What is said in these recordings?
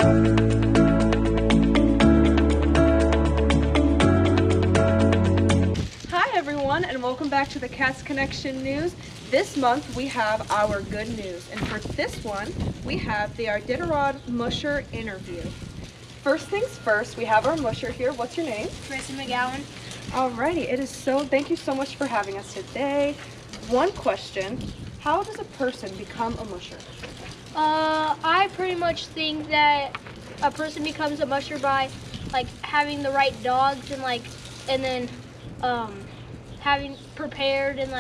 Hi everyone, and welcome back to the Cats Connection News. This month we have our good news, and for this one we have the Iditarod Musher interview. First things first, we have our musher here. What's your name? Tracy McGowan. Alrighty, thank you so much for having us today. One question, how does a person become a musher? I pretty much think that a person becomes a musher by having the right dogs and then having prepared and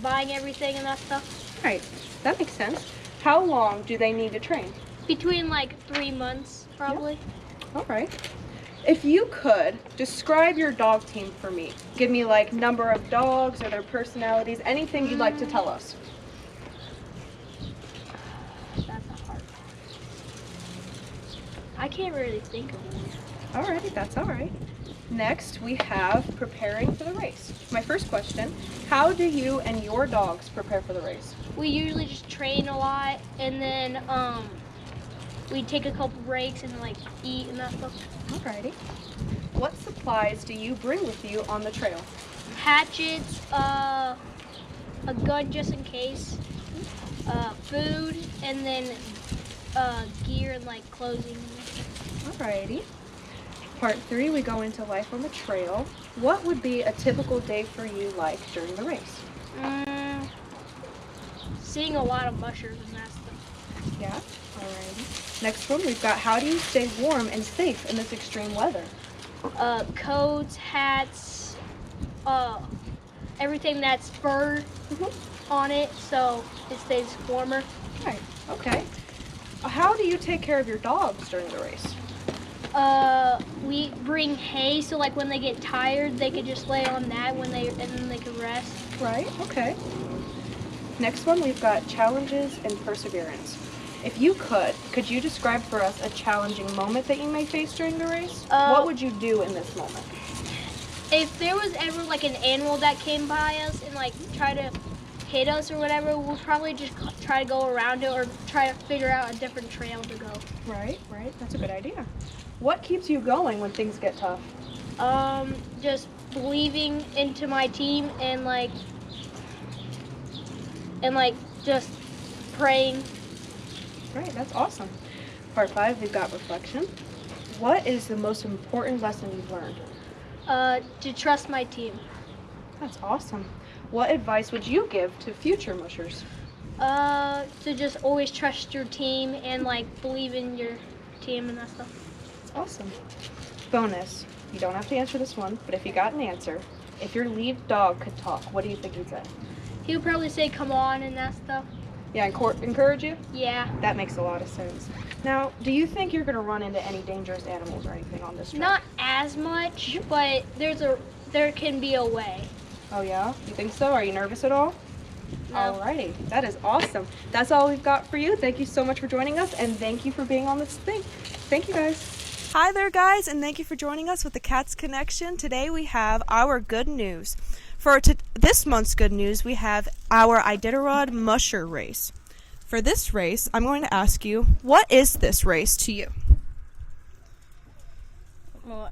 buying everything and that stuff. Right, that makes sense. How long do they need to train? Between 3 months probably. Yeah. Alright. If you could describe your dog team for me, give me number of dogs or their personalities, anything you'd like to tell us. That's not hard. I can't really think of one. Alrighty, that's alright. Next, we have preparing for the race. My first question, how do you and your dogs prepare for the race? We usually just train a lot, and then we take a couple breaks and eat and that stuff. Alrighty. What supplies do you bring with you on the trail? Hatchets, a gun just in case, food, and then gear and clothing. Alrighty. Part 3, we go into life on the trail. What would be a typical day for you during the race? Seeing a lot of mushers and that stuff. Yeah, alrighty. Next one, we've got how do you stay warm and safe in this extreme weather? Coats, hats, everything that's fur on it so it stays warmer. Right, okay. How do you take care of your dogs during the race? We bring hay so when they get tired they could just lay on that and then they could rest. Right, okay. Next one, we've got challenges and perseverance. If you could you describe for us a challenging moment that you may face during the race? What would you do in this moment? If there was ever an animal that came by us and try to hit us or whatever, we'll probably just try to go around it or try to figure out a different trail to go. Right, that's a good idea. What keeps you going when things get tough? Just believing into my team and just praying. Right, that's awesome. Part 5, we've got reflection. What is the most important lesson you've learned? To trust my team. That's awesome. What advice would you give to future mushers? To just always trust your team and believe in your team and that stuff. That's awesome. Bonus. You don't have to answer this one, but if you got an answer, if your lead dog could talk, what do you think he'd say? He would probably say, "Come on," and that stuff. Yeah, encourage you? Yeah. That makes a lot of sense. Now, do you think you're going to run into any dangerous animals or anything on this trip? Not as much, but there can be a way. Oh yeah? You think so? Are you nervous at all? No. Alrighty, that is awesome. That's all we've got for you. Thank you so much for joining us, and thank you for being on this thing. Thank you, guys. Hi there, guys, and thank you for joining us with the Cats Connection. Today we have our good news. For this month's good news, we have our Iditarod Musher race. For this race, I'm going to ask you, what is this race to you? Well,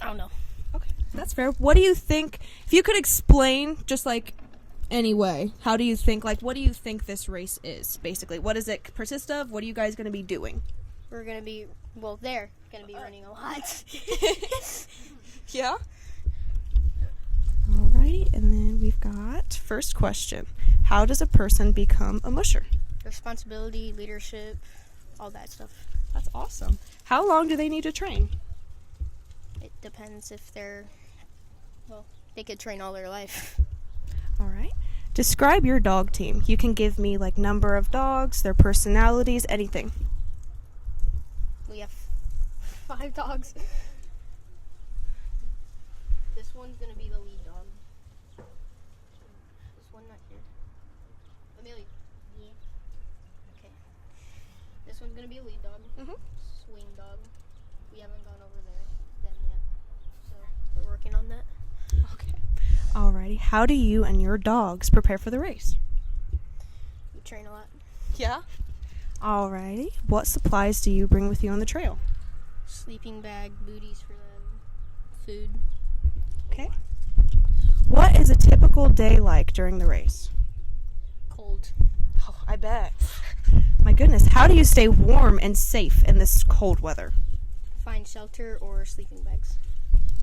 I don't know. Okay, that's fair. What do you think, if you could explain just anyway, how do you think, what do you think this race is, basically? What does it consist of? What are you guys going to be doing? We're going to be, they're going to be running a lot. Yeah? Alrighty, and then we've got first question. How does a person become a musher? Responsibility, leadership, all that stuff. That's awesome. How long do they need to train? It depends if they could train all their life. Alright. Describe your dog team. You can give me number of dogs, their personalities, anything. We have 5 dogs. This one's going to be the lead dog. This one not here. Amelia. Yeah. Okay. This one's going to be a lead dog. Swing dog. We haven't gone over them yet. So we're working on that. Okay. Alrighty. How do you and your dogs prepare for the race? We train a lot. Yeah? Alrighty. What supplies do you bring with you on the trail? Sleeping bag, booties for them, food. Okay. What is a typical day like during the race? Cold. Oh, I bet. My goodness, how do you stay warm and safe in this cold weather? Find shelter or sleeping bags.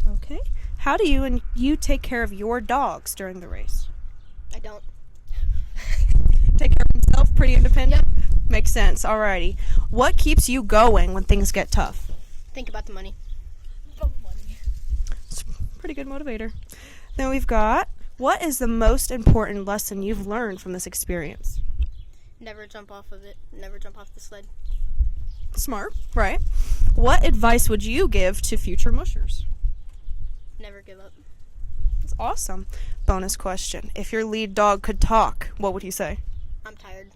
Okay. How do you take care of your dogs during the race? I don't. Take care of himself, pretty independent? Yep. Makes sense. Alrighty. What keeps you going when things get tough? Think about the money. It's a pretty good motivator. Then we've got, what is the most important lesson you've learned from this experience? Never jump off of it. Never jump off the sled. Smart, right? What advice would you give to future mushers? Never give up. That's awesome. Bonus question. If your lead dog could talk, what would he say? I'm tired.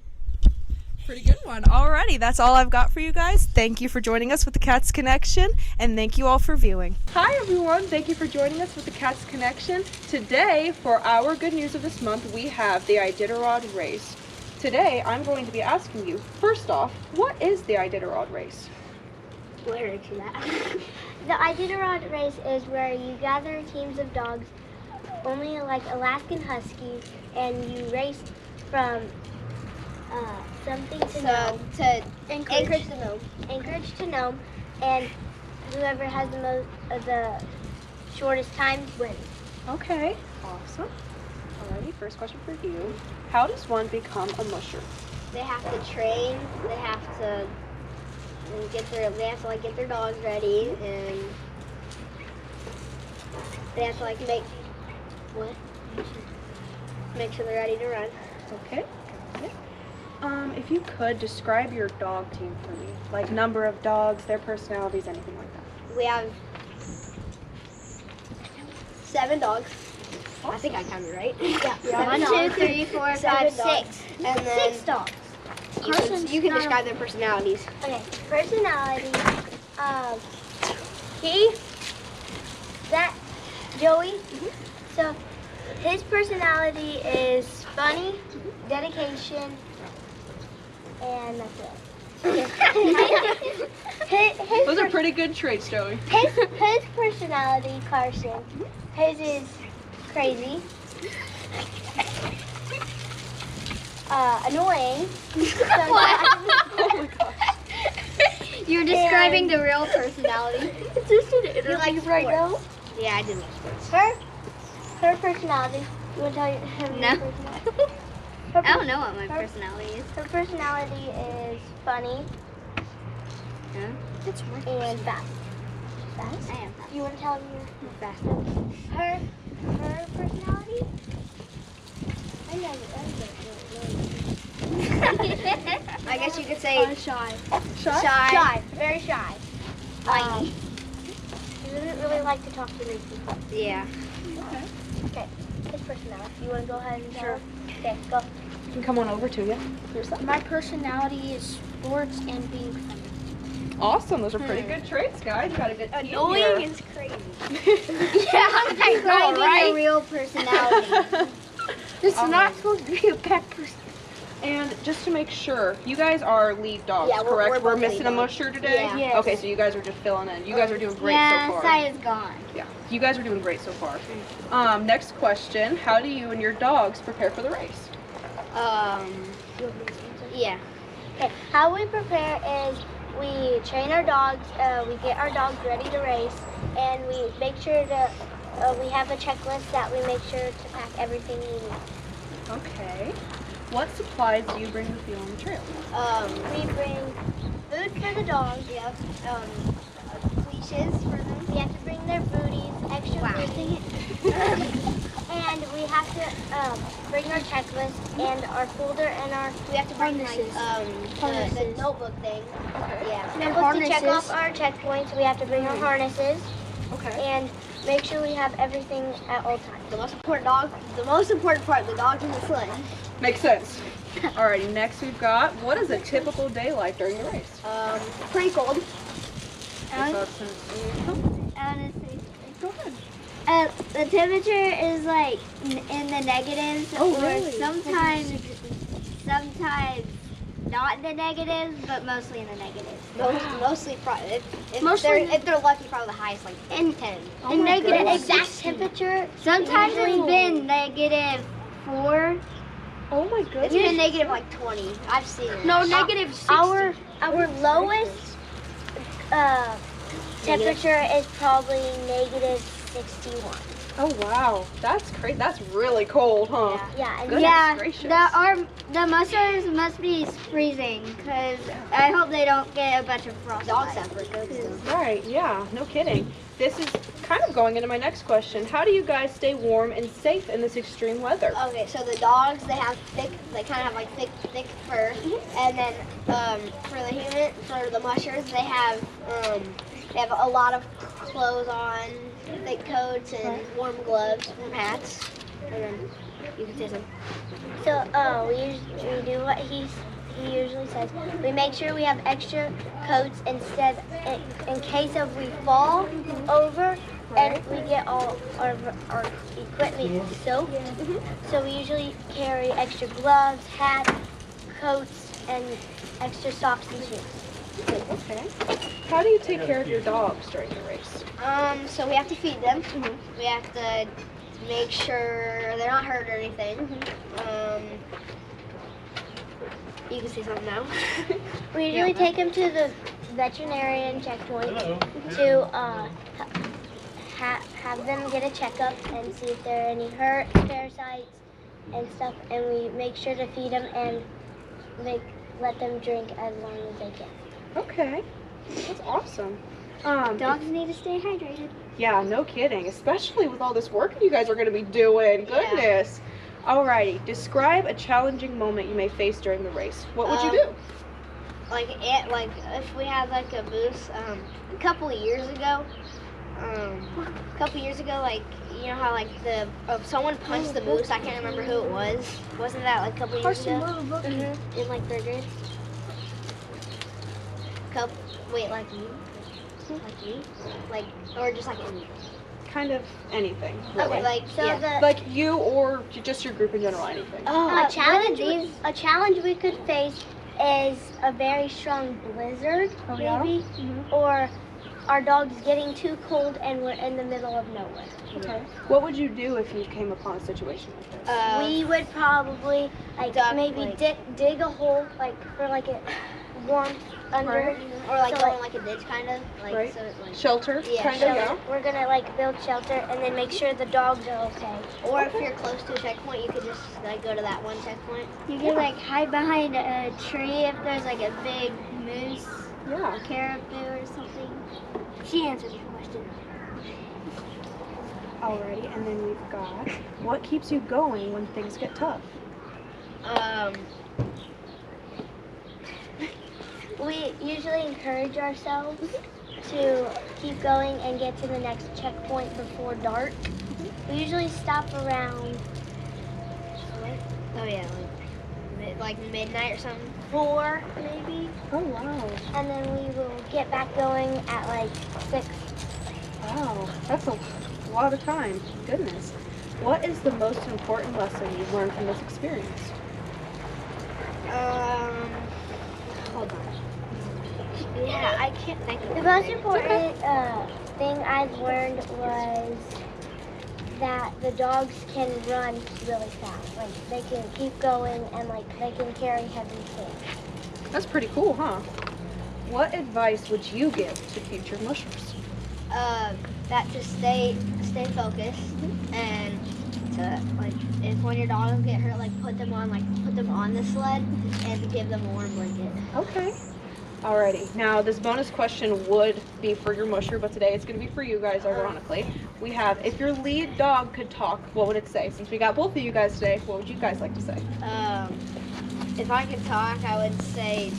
Pretty good one. Alrighty, that's all I've got for you guys. Thank you for joining us with the Cats Connection, and thank you all for viewing. Hi everyone, thank you for joining us with the Cats Connection. Today, for our good news of this month, we have the Iditarod race. Today, I'm going to be asking you, first off, what is the Iditarod race? Where is that? The Iditarod race is where you gather teams of dogs, only like Alaskan Huskies, and you race from something to Nome. To Anchorage to Nome. Anchorage to Nome, and whoever has the shortest time wins. Okay, awesome. Alrighty, first question for you. How does one become a musher? They have to train. They have to get their dogs ready, and they have to make sure they're ready to run. Okay, got it. If you could describe your dog team for me, like number of dogs, their personalities, anything like that. We have 7 dogs. Awesome. I think I counted right. Yeah. 1, 2, 3, 4, 5, 6, and then 6 dogs. you can describe their personalities. Okay, personality. Joey. So his personality is funny, dedication, and that's it. Those are pretty good traits, Joey. His personality, Carson. His is crazy. Annoying. Oh my gosh. You're describing the real personality. It's just an interview right now. Yeah, I do like sports. Her personality. You want to tell him No. your personality? I don't know what my personality is. Her personality is funny Yeah. and fast. Fast? I am fast. You want to tell him your fast? Her personality? I guess you could say Shy. Shy? Shy. Very shy. She doesn't really like to talk to new people. yeah. Okay. His personality. You want to go ahead and tell him? Okay, go. You can come on over to you. My personality is sports and being funny. Awesome, those are pretty good traits, guys. You got a good team here. Annoying is crazy. Yeah, I know, right? A real personality. This is not supposed to be a pet person. And just to make sure, you guys are lead dogs, Yeah, we're correct? both Missing lead a dogs. musher today? Yeah. Yes. Okay, so you guys are just filling in. You guys are doing great Yeah, so far. Sai is gone. Yeah, you guys are doing great so far. Next question, how do you and your dogs prepare for the race? Yeah. Okay, how we prepare is we train our dogs, we get our dogs ready to race, and we make sure to, we have a checklist that we make sure to pack everything we need. Okay. What supplies do you bring with you on the trail? We bring food for the dogs. Yep. Leashes for them. We have to bring their booties, extra food. And we have to bring our checklist and our folder and our. We have to bring like Harnesses. the notebook thing. Okay. Yeah. Notebook to check off our checkpoints. We have to bring our harnesses Okay. and make sure we have everything at all times. The most important part, the dogs in the sled. Makes sense. Alrighty, next we've got, what is a typical day like during the race? Pretty cold. Honestly, Go ahead. The temperature is like in the negatives, Oh, really? sometimes not in the negatives, but mostly in the negatives. Mostly, if they're lucky, probably the highest, like 10. And negative goodness. exact temperature. Sometimes it's been -4. Oh my It's goodness. been negative like 20. I've seen it. No, negative 60. Our lowest temperature is probably -61. Oh wow, that's crazy. That's really cold, huh? Yeah, and Goodness gracious. the mushrooms must be freezing because I hope they don't get a bunch of frost. Dogs have fur coats, so. Right, yeah, no kidding. This is kind of going into my next question. How do you guys stay warm and safe in this extreme weather? Okay, so the dogs, they have they kind of have like thick fur, and then for the mushers, they have a lot of clothes on, thick coats and warm gloves, warm hats, and then you can say something. So we do what he usually says. We make sure we have extra coats in case of we fall over and we get all our equipment soaked. So we usually carry extra gloves, hats, coats, and extra socks and shoes. Okay. How do you take care of your dogs during the race? So we have to feed them. We have to make sure they're not hurt or anything. You can say something now. We usually take them to the veterinarian checkpoint to have them get a checkup and see if there are any hurt, parasites, and stuff. And we make sure to feed them and let them drink as long as they can. Okay, that's awesome. Dogs need to stay hydrated. Yeah, no kidding. Especially with all this work you guys are going to be doing. Goodness. Alrighty, describe a challenging moment you may face during the race. What would you do? Like if we had like a moose, a couple of years ago, like you know how like someone punched the moose. I can't remember who it was. Wasn't that like a couple of years ago? In like third grade. Like you? Like you? Like or just like any? Kind of anything. Really. Okay, like So Like you or just your group in general, anything. a challenge we could face is a very strong blizzard, maybe, or our dog's getting too cold and we're in the middle of nowhere. Okay. What would you do if you came upon a situation like this? We would probably dig a hole for like a warm under. or like So, going like a ditch kind of like Right. so it's like Shelter, Yeah, kind of, shelter. yeah. We're gonna build shelter and then make sure the dogs are okay. or if you're close to a checkpoint, you could just like go to that one checkpoint. You can hide behind a tree if there's like a big moose, Yeah. caribou, or something. She answered your question. Alrighty, and then we've got what keeps you going when things get tough? We usually encourage ourselves to keep going and get to the next checkpoint before dark. We usually stop around Oh yeah, like midnight or something. 4 maybe, Oh wow. and then we will get back going at 6. Wow. That's a lot of time. Goodness. What is the most important lesson you've learned from this experience? Hold on. Yeah, I can't think of The it. most important thing I've learned was that the dogs can run really fast. They can keep going and they can carry heavy things. That's pretty cool, huh? What advice would you give to future mushers? That to stay focused and to if when your dogs get hurt, put them on the sled and give them a warm blanket. Okay. Alrighty. Now, this bonus question would be for your musher, but today it's going to be for you guys, ironically. We have, if your lead dog could talk, what would it say? Since we got both of you guys today, what would you guys like to say? If I could talk, I would say,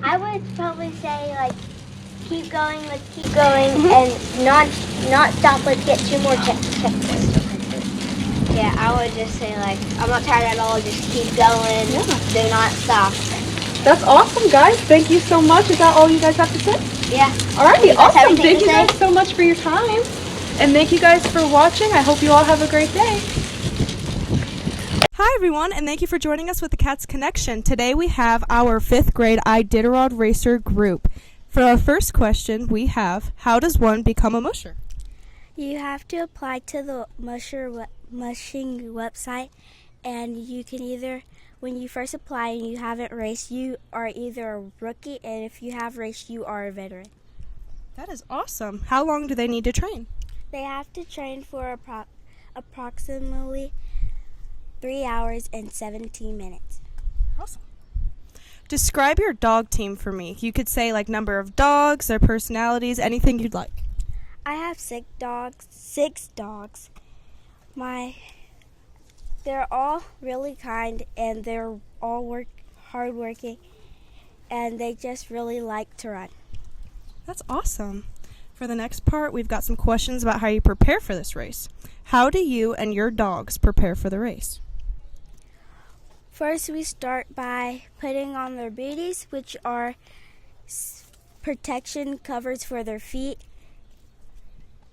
I would probably say keep going, let's keep going, and not stop. Let's get 2 more checkpoints. Yeah, I would just say I'm not tired at all. Just keep going. Yeah. Do not stop. That's awesome, guys. Thank you so much. Is that all you guys have to say? Yeah. Alrighty, You guys have awesome. anything Thank to you say? guys so much for your time. And thank you guys for watching. I hope you all have a great day. Hi everyone, and thank you for joining us with the Cats Connection. Today we have our 5th grade Iditarod racer group. For our first question, we have, how does one become a musher? You have to apply to the mushing website, and you can either, when you first apply and you haven't raced, you are either a rookie, and if you have raced, you are a veteran. That is awesome. How long do they need to train? They have to train for approximately 3 hours and 17 minutes. Awesome. Describe your dog team for me. You could say like number of dogs, their personalities, anything you'd like. I have 6 dogs. They're all really kind, and they're all hardworking, and they just really like to run. That's awesome. For the next part, we've got some questions about how you prepare for this race. How do you and your dogs prepare for the race? First, we start by putting on their booties, which are protection covers for their feet.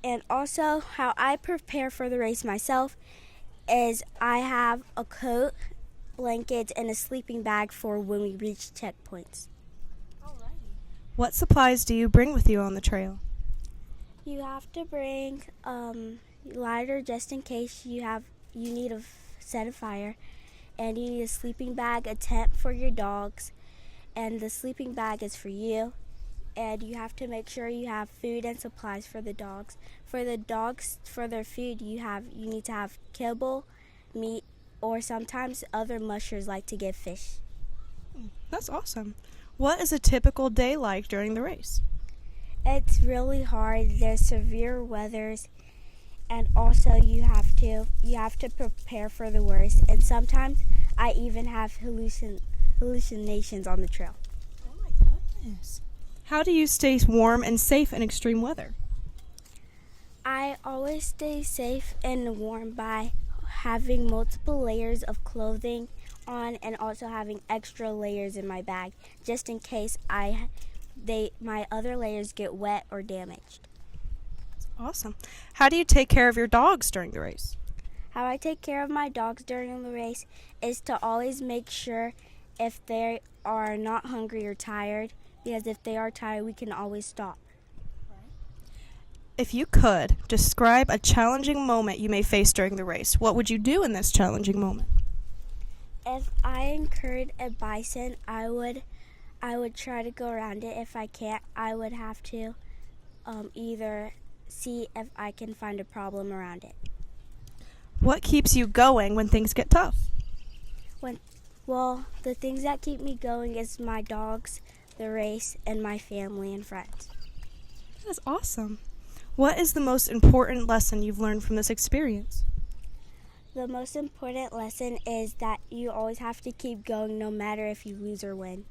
And also, how I prepare for the race myself is I have a coat, blankets, and a sleeping bag for when we reach checkpoints. What supplies do you bring with you on the trail? You have to bring lighter just in case you need a set of fire, and you need a sleeping bag, a tent for your dogs, and the sleeping bag is for you. And you have to make sure you have food and supplies for the dogs. For the dogs, for their food, you need to have kibble, meat, or sometimes other mushers like to give fish. That's awesome. What is a typical day like during the race? It's really hard. There's severe weathers, and also you have to prepare for the worst. And sometimes I even have hallucinations on the trail. Oh my goodness. How do you stay warm and safe in extreme weather? I always stay safe and warm by having multiple layers of clothing on, and also having extra layers in my bag just in case my other layers get wet or damaged. Awesome. How do you take care of your dogs during the race? How I take care of my dogs during the race is to always make sure if they are not hungry or tired, because if they are tired, we can always stop. If you could, describe a challenging moment you may face during the race. What would you do in this challenging moment? If I incurred a bison, I would try to go around it. If I can't, I would have to either see if I can find a problem around it. What keeps you going when things get tough? Well, the things that keep me going is my dogs, the race, and my family and friends. That's awesome. What is the most important lesson you've learned from this experience? The most important lesson is that you always have to keep going no matter if you lose or win.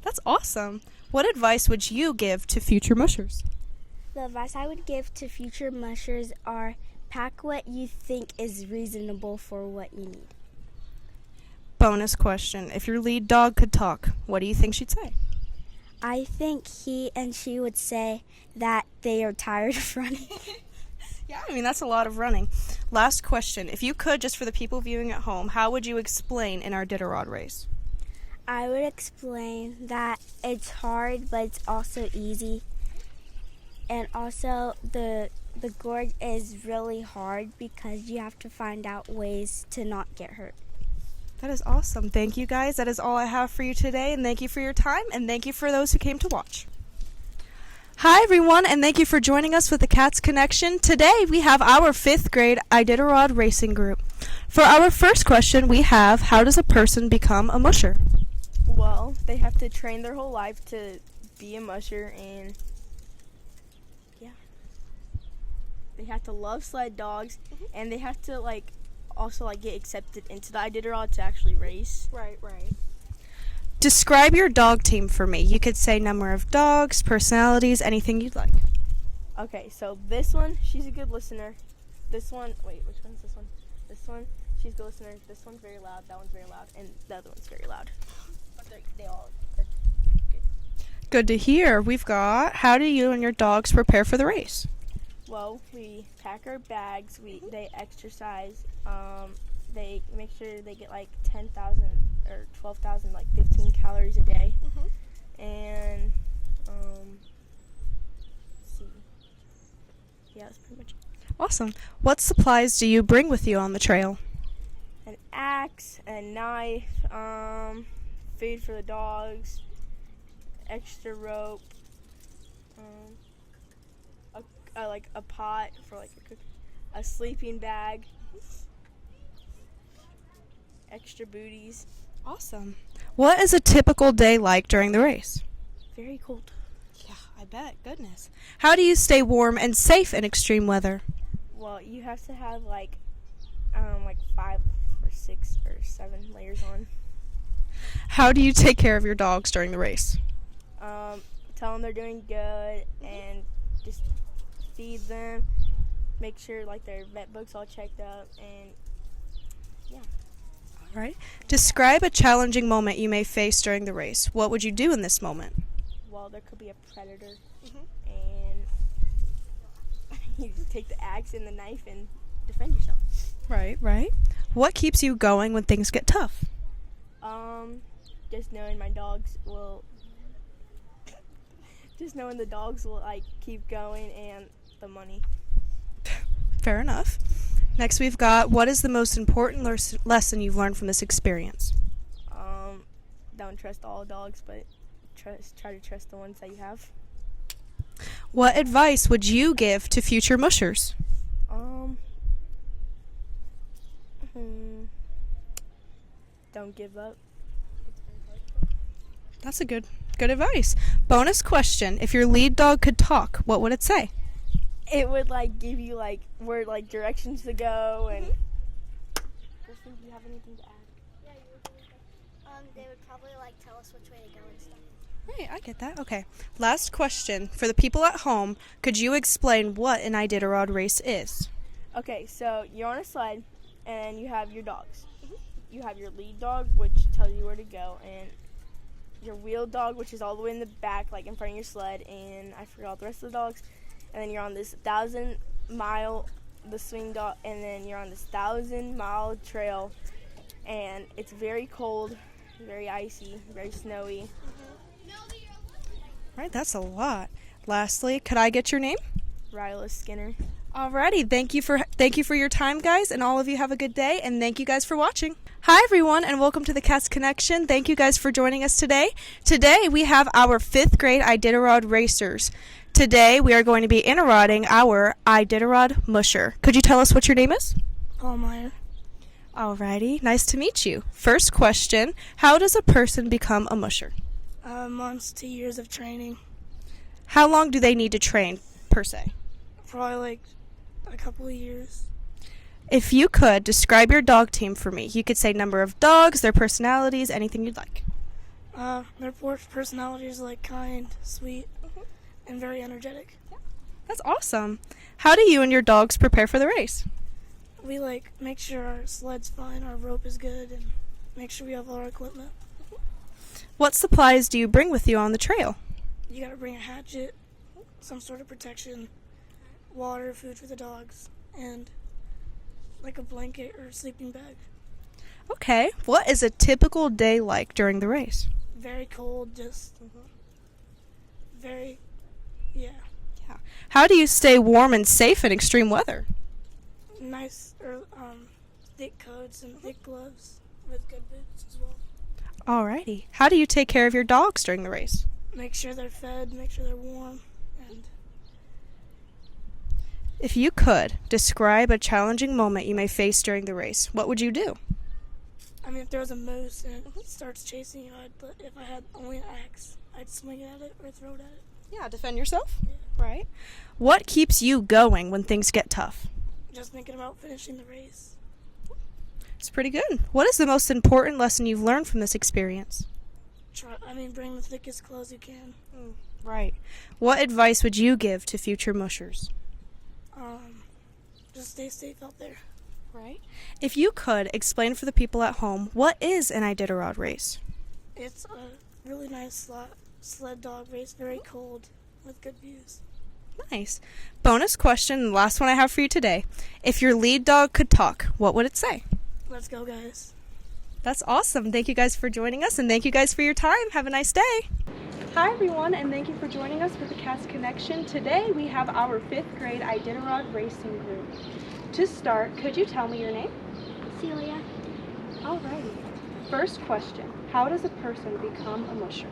That's awesome. What advice would you give to future mushers? The advice I would give to future mushers are pack what you think is reasonable for what you need. Bonus question. If your lead dog could talk, what do you think she'd say? I think he and she would say that they are tired of running. Yeah, I mean, that's a lot of running. Last question. If you could, just for the people viewing at home, how would you explain in our Iditarod race? I would explain that it's hard, but it's also easy. And also, the gorge is really hard because you have to find out ways to not get hurt. That is awesome. Thank you, guys. That is all I have for you today, and thank you for your time, and thank you for those who came to watch. Hi, everyone, and thank you for joining us with the Cats Connection. Today, we have our 5th grade Iditarod racing group. For our first question, we have, how does a person become a musher? Well, they have to train their whole life to be a musher, and they have to love sled dogs, and they have to also get accepted into the Iditarod to actually race. Right. Describe your dog team for me. You could say number of dogs, personalities, anything you'd like. Okay, so this one, she's a good listener. This one, wait, which one is this one? This one, she's a good listener. This one's very loud, that one's very loud, and the other one's very loud. But they all are good. Good to hear. We've got, how do you and your dogs prepare for the race? Well, we pack our bags, they exercise, they make sure they get like 10,000 or 12,000, like 15 calories a day. And let's see. Yeah, that's pretty much it. Awesome. What supplies do you bring with you on the trail? An axe, a knife, food for the dogs, extra rope, like a pot for like a sleeping bag, extra booties. Awesome. What is a typical day like during the race? Very cold. Yeah, I bet. Goodness. How do you stay warm and safe in extreme weather? Well, you have to have like 5 or 6 or 7 layers on. How do you take care of your dogs during the race? Tell them they're doing good and just feed them. Make sure like their vet book's all checked out, and yeah. All right. Describe a challenging moment you may face during the race. What would you do in this moment? Well, there could be a predator, and you just take the axe and the knife and defend yourself. Right, right. What keeps you going when things get tough? Just knowing the dogs will like keep going, and the money. Fair enough. Next we've got, what is the most important lesson you've learned from this experience? Don't trust all dogs, but try to trust the ones that you have. What advice would you give to future mushers? Don't give up. That's a good advice. Bonus question. If your lead dog could talk, what would it say? It would like give you like where like directions to go, and Kristen, do you have anything to add? Yeah, they would probably like tell us which way to go and stuff. Right, I get that. Okay. Last question. For the people at home, could you explain what an Iditarod race is? Okay, so you're on a sled, and you have your dogs. You have your lead dog, which tells you where to go, and your wheel dog, which is all the way in the back, like in front of your sled, and I forgot the rest of the dogs. And then you're on this 1,000-mile, the swing dog, and then you're on this 1,000-mile trail, and it's very cold, very icy, very snowy. Right, that's a lot. Lastly, could I get your name? Ryla Skinner. Alrighty, thank you for your time, guys, and all of you have a good day, and thank you guys for watching. Hi, everyone, and welcome to the Cats Connection. Thank you guys for joining us today. Today, we have our 5th grade Iditarod racers. Today, we are going to be Iditarod our Iditarod musher. Could you tell us what your name is? Paul Meyer. Alrighty, nice to meet you. First question, how does a person become a musher? Months to years of training. How long do they need to train, per se? Probably like a couple of years. If you could describe your dog team for me, you could say number of dogs, their personalities, anything you'd like. Their personalities like kind, sweet, and very energetic. That's awesome. How do you and your dogs prepare for the race? We like make sure our sled's fine, our rope is good, and make sure we have all our equipment. What supplies do you bring with you on the trail? You gotta bring a hatchet, some sort of protection, water, food for the dogs, and like a blanket or a sleeping bag. Okay. What is a typical day like during the race? Very cold, just very, yeah. How do you stay warm and safe in extreme weather? Nice, thick coats and thick gloves with good boots as well. Alrighty. How do you take care of your dogs during the race? Make sure they're fed, make sure they're warm, and If you could describe a challenging moment you may face during the race, what would you do? I mean, if there was a moose and it starts chasing you, if I had only an axe, I'd swing at it or throw it at it. Yeah, defend yourself. Yeah. Right. What keeps you going when things get tough? Just thinking about finishing the race. It's pretty good. What is the most important lesson you've learned from this experience? Bring the thickest clothes you can. Right. What advice would you give to future mushers? Just stay safe out there. Right. If you could explain for the people at home, what is an Iditarod race? It's a really nice sled dog race, very cold, with good views. Nice. Bonus question, the last one I have for you today. If your lead dog could talk, what would it say? Let's go, guys. That's awesome. Thank you guys for joining us, and thank you guys for your time. Have a nice day. Hi everyone, and thank you for joining us for the Cats Connection. Today we have our 5th grade Iditarod racing group. To start, could you tell me your name? Celia. Alrighty. First question, how does a person become a musher?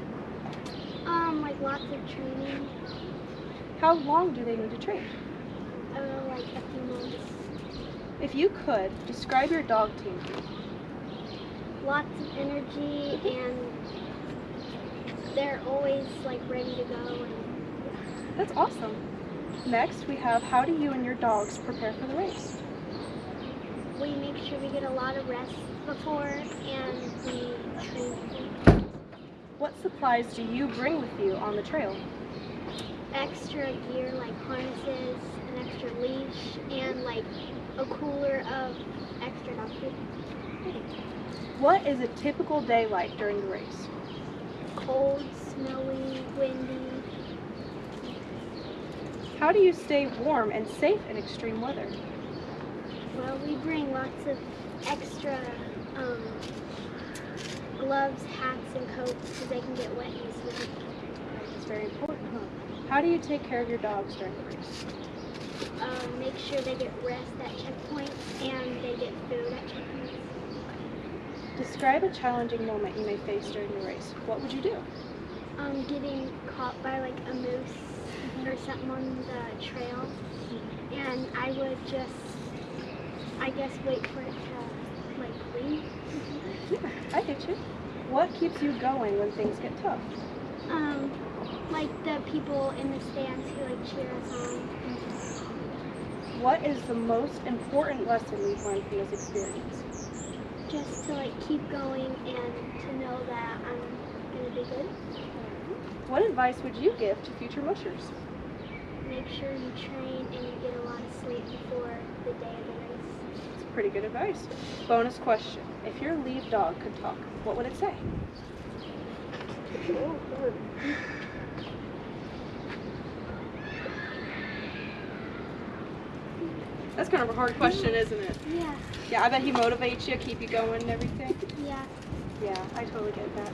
Like lots of training. How long do they need to train? Like a few months. If you could, describe your dog team. Lots of energy, and they're always like ready to go. And That's awesome. Next, we have how do you and your dogs prepare for the race? we make sure we get a lot of rest before, and we train What supplies do you bring with you on the trail? extra gear like harnesses, an extra leash, and like a cooler of extra dog food. What is a typical day like during the race? Cold, snowy, windy. How do you stay warm and safe in extreme weather? Well, we bring lots of extra gloves, hats, and coats because they can get wet easily. It's very important, huh? How do you take care of your dogs during the race? Make sure they get rest at checkpoints and they get food at checkpoints. Describe a challenging moment you may face during the race. What would you do? Getting caught by like a moose or something on the trail, and I would just, I guess, wait for it to like leave. Yeah, I get you. What keeps you going when things get tough? Like the people in the stands who like cheer us on. What is the most important lesson we've learned from this experience? Just to like keep going and to know that I'm gonna be good. What advice would you give to future mushers? Make sure you train and you get a lot of sleep before the day of the race. It's pretty good advice. Bonus question. If your lead dog could talk, what would it say? That's kind of a hard question, isn't it? Yeah, Yeah, I bet he motivates you, keep you going and everything. yeah. Yeah, I totally get that.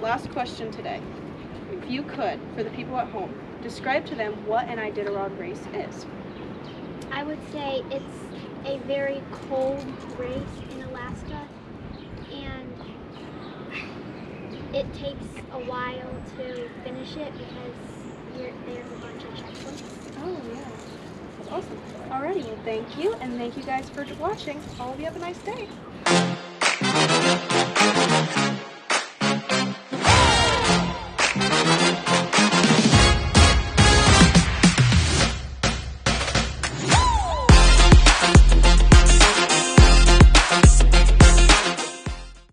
Last question today. If you could, for the people at home, describe to them what an Iditarod race is. I would say it's a very cold race in Alaska, and it takes a while to finish it because there's a bunch of checkpoints. Oh, yeah. That's awesome. Alrighty, well, thank you, and thank you guys for watching. All of you have a nice day.